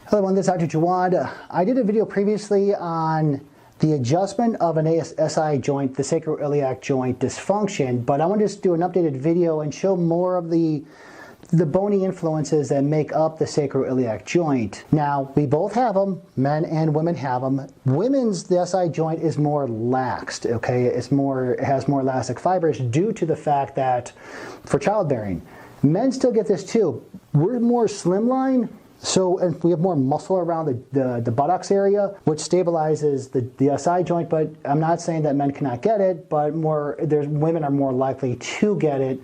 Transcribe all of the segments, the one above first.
Hello everyone, this is Dr. Jawad. I did a video previously on the adjustment of an SI joint, the sacroiliac joint dysfunction, but I want to just do an updated video and show more of the bony influences that make up the sacroiliac joint. Now, we both have them, men and women have them. Women's, the SI joint is more laxed, okay? It has more elastic fibers due to the fact that for childbearing. Men still get this too. We're more slimline. So, and we have more muscle around the buttocks area, which stabilizes the SI joint, but I'm not saying that men cannot get it, but women are more likely to get it,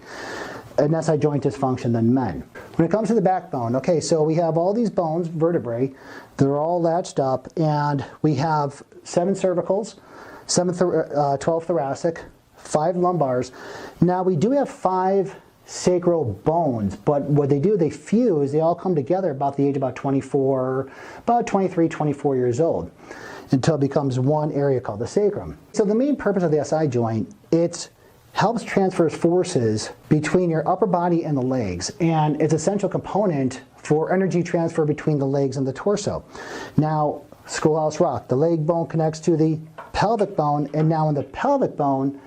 an SI joint dysfunction, than men. When it comes to the backbone, okay, so we have all these bones, vertebrae, they're all latched up, and we have 7 cervicals, 12 thoracic, 5 lumbars. Now we do have 5 sacral bones, but what they do, they fuse, they all come together about the age of about 23, 24 years old, until it becomes one area called the sacrum. So the main purpose of the SI joint, it helps transfer forces between your upper body and the legs, and it's an essential component for energy transfer between the legs and the torso. Now, Schoolhouse Rock, the leg bone connects to the pelvic bone, and now in the pelvic bone,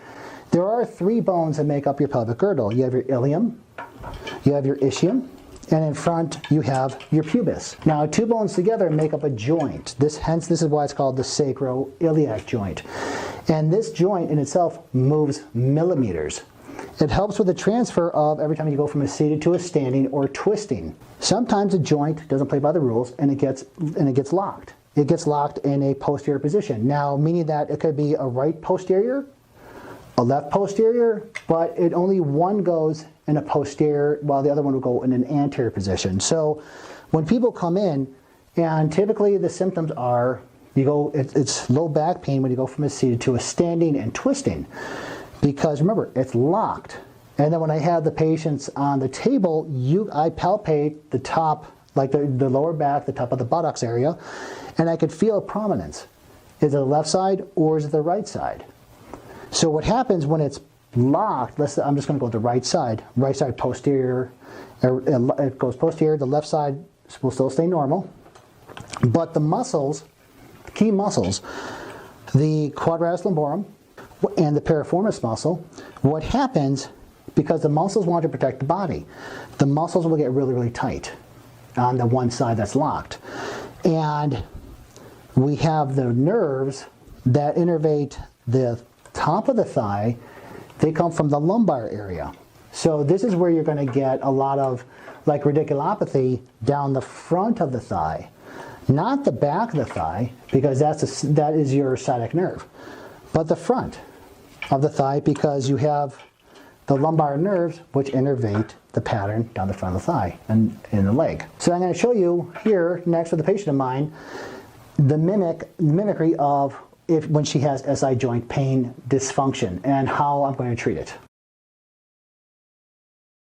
there are 3 bones that make up your pelvic girdle. You have your ilium, you have your ischium, and in front you have your pubis. Now 2 bones together make up a joint. Hence this is why it's called the sacroiliac joint. And this joint in itself moves millimeters. It helps with the transfer of every time you go from a seated to a standing or twisting. Sometimes a joint doesn't play by the rules and it gets locked. It gets locked in a posterior position. Now, meaning that it could be a right posterior, a left posterior, but only one goes in a posterior while the other one will go in an anterior position. So when people come in, and typically the symptoms are, it's low back pain when you go from a seated to a standing and twisting, because remember, it's locked. And then when I have the patients on the table, I palpate the top, like the lower back, the top of the buttocks area, and I could feel a prominence. Is it the left side or is it the right side? So what happens when it's locked, I'm just going to go to the right side posterior, it goes posterior, the left side will still stay normal, but the muscles, key muscles, the Quadratus Lumborum and the Piriformis muscle, what happens, because the muscles want to protect the body, the muscles will get really, really tight on the one side that's locked. And we have the nerves that innervate the top of the thigh. They come from the lumbar area. So this is where you're going to get a lot of like radiculopathy down the front of the thigh, not the back of the thigh, because that is your sciatic nerve, but the front of the thigh, because you have the lumbar nerves which innervate the pattern down the front of the thigh and in the leg. So I'm going to show you here next with a patient of mine the mimicry of when she has SI joint pain dysfunction and how I'm going to treat it.